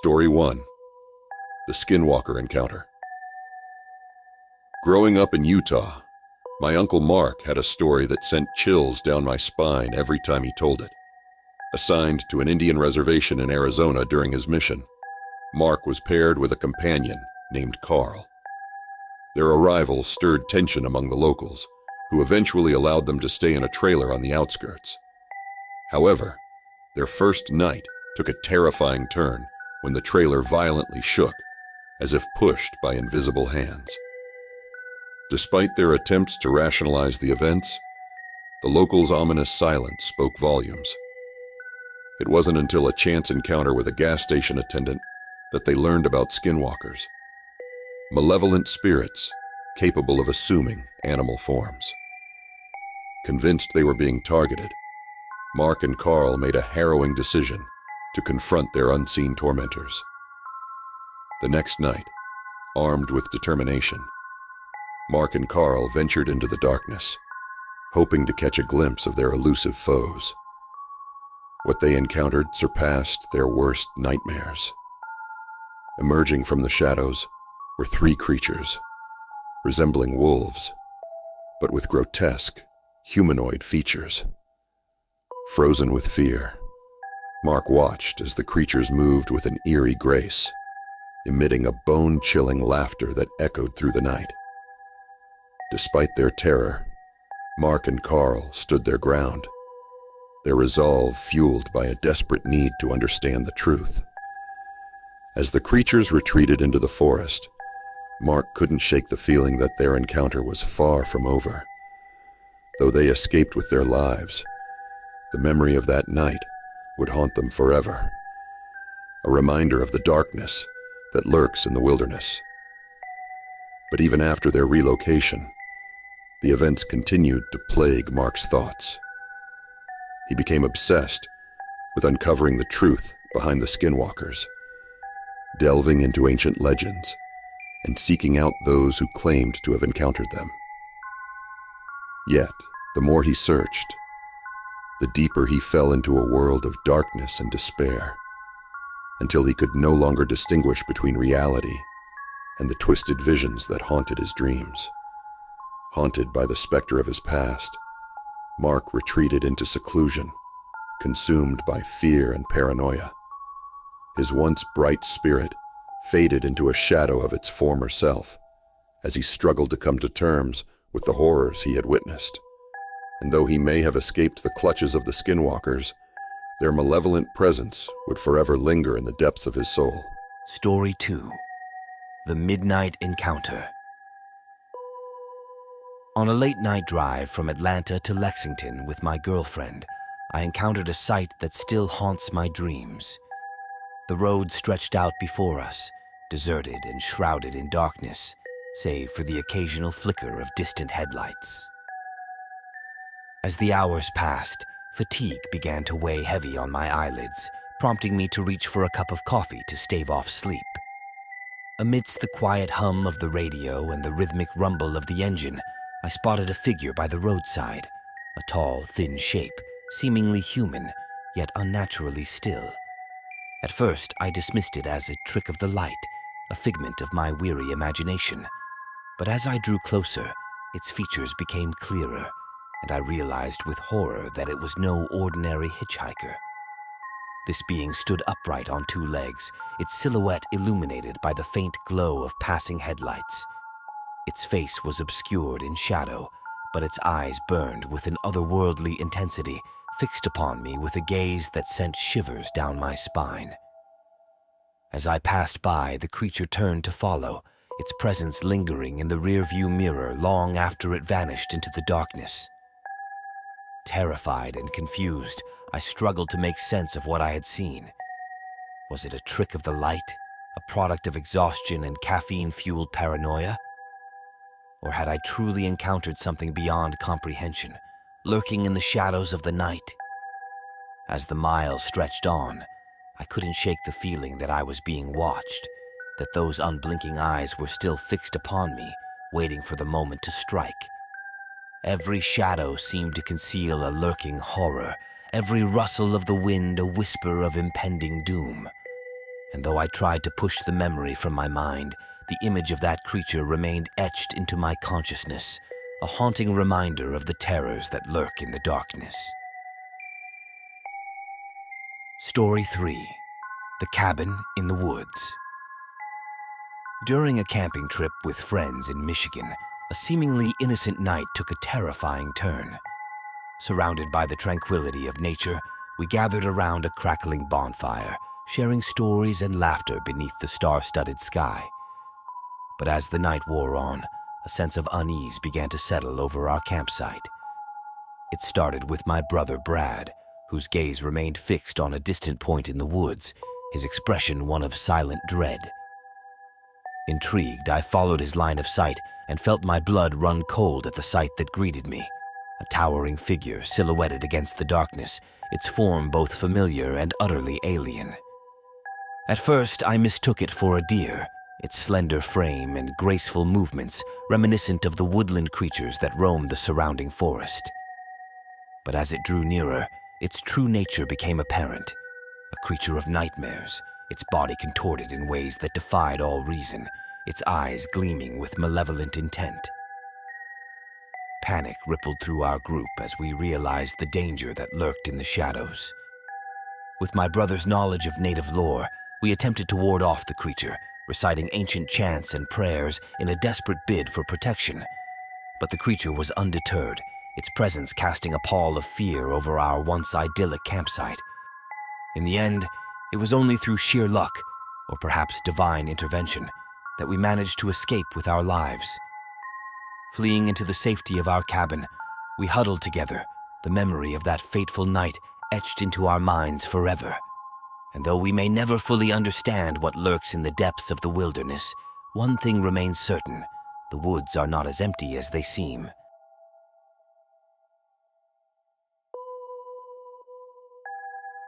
Story 1. The Skinwalker Encounter. Growing up in Utah, my Uncle Mark had a story that sent chills down my spine every time he told it. Assigned to an Indian reservation in Arizona during his mission, Mark was paired with a companion named Carl. Their arrival stirred tension among the locals, who eventually allowed them to stay in a trailer on the outskirts. However, their first night took a terrifying turn when the trailer violently shook, as if pushed by invisible hands. Despite their attempts to rationalize the events, the locals' ominous silence spoke volumes. It wasn't until a chance encounter with a gas station attendant that they learned about skinwalkers, malevolent spirits capable of assuming animal forms. Convinced they were being targeted, Mark and Carl made a harrowing decision to confront their unseen tormentors. The next night, armed with determination, Mark and Carl ventured into the darkness, hoping to catch a glimpse of their elusive foes. What they encountered surpassed their worst nightmares. Emerging from the shadows were three creatures, resembling wolves, but with grotesque, humanoid features. Frozen with fear, Mark watched as the creatures moved with an eerie grace, emitting a bone-chilling laughter that echoed through the night. Despite their terror, Mark and Carl stood their ground, their resolve fueled by a desperate need to understand the truth. As the creatures retreated into the forest, Mark couldn't shake the feeling that their encounter was far from over. Though they escaped with their lives, the memory of that night would haunt them forever, a reminder of the darkness that lurks in the wilderness. But even after their relocation, the events continued to plague Mark's thoughts. He became obsessed with uncovering the truth behind the Skinwalkers, delving into ancient legends and seeking out those who claimed to have encountered them. Yet, the more he searched, the deeper he fell into a world of darkness and despair, until he could no longer distinguish between reality and the twisted visions that haunted his dreams. Haunted by the specter of his past, Mark retreated into seclusion, consumed by fear and paranoia. His once bright spirit faded into a shadow of its former self as he struggled to come to terms with the horrors he had witnessed. And though he may have escaped the clutches of the Skinwalkers, their malevolent presence would forever linger in the depths of his soul. Story 2. The Midnight Encounter. On a late-night drive from Atlanta to Lexington with my girlfriend, I encountered a sight that still haunts my dreams. The road stretched out before us, deserted and shrouded in darkness, save for the occasional flicker of distant headlights. As the hours passed, fatigue began to weigh heavy on my eyelids, prompting me to reach for a cup of coffee to stave off sleep. Amidst the quiet hum of the radio and the rhythmic rumble of the engine, I spotted a figure by the roadside, a tall, thin shape, seemingly human, yet unnaturally still. At first, I dismissed it as a trick of the light, a figment of my weary imagination. But as I drew closer, its features became clearer, and I realized with horror that it was no ordinary hitchhiker. This being stood upright on two legs, its silhouette illuminated by the faint glow of passing headlights. Its face was obscured in shadow, but its eyes burned with an otherworldly intensity, fixed upon me with a gaze that sent shivers down my spine. As I passed by, the creature turned to follow, its presence lingering in the rearview mirror long after it vanished into the darkness. Terrified and confused, I struggled to make sense of what I had seen. Was it a trick of the light, a product of exhaustion and caffeine-fueled paranoia? Or had I truly encountered something beyond comprehension, lurking in the shadows of the night? As the miles stretched on, I couldn't shake the feeling that I was being watched, that those unblinking eyes were still fixed upon me, waiting for the moment to strike. Every shadow seemed to conceal a lurking horror, every rustle of the wind a whisper of impending doom. and though I tried to push the memory from my mind, the image of that creature remained etched into my consciousness, a haunting reminder of the terrors that lurk in the darkness. Story 3. The Cabin in the Woods. During a camping trip with friends in Michigan, a seemingly innocent night took a terrifying turn. Surrounded by the tranquility of nature, we gathered around a crackling bonfire, sharing stories and laughter beneath the star-studded sky. But as the night wore on, a sense of unease began to settle over our campsite. It started with my brother Brad, whose gaze remained fixed on a distant point in the woods, his expression one of silent dread. Intrigued, I followed his line of sight and felt my blood run cold at the sight that greeted me. A towering figure silhouetted against the darkness, its form both familiar and utterly alien. At first, I mistook it for a deer, its slender frame and graceful movements reminiscent of the woodland creatures that roamed the surrounding forest. But as it drew nearer, its true nature became apparent. A creature of nightmares, its body contorted in ways that defied all reason, its eyes gleaming with malevolent intent. Panic rippled through our group as we realized the danger that lurked in the shadows. With my brother's knowledge of native lore, we attempted to ward off the creature, reciting ancient chants and prayers in a desperate bid for protection. But the creature was undeterred, its presence casting a pall of fear over our once idyllic campsite. In the end, it was only through sheer luck, or perhaps divine intervention, that we managed to escape with our lives. Fleeing into the safety of our cabin, we huddled together, the memory of that fateful night etched into our minds forever. And though we may never fully understand what lurks in the depths of the wilderness, one thing remains certain: the woods are not as empty as they seem.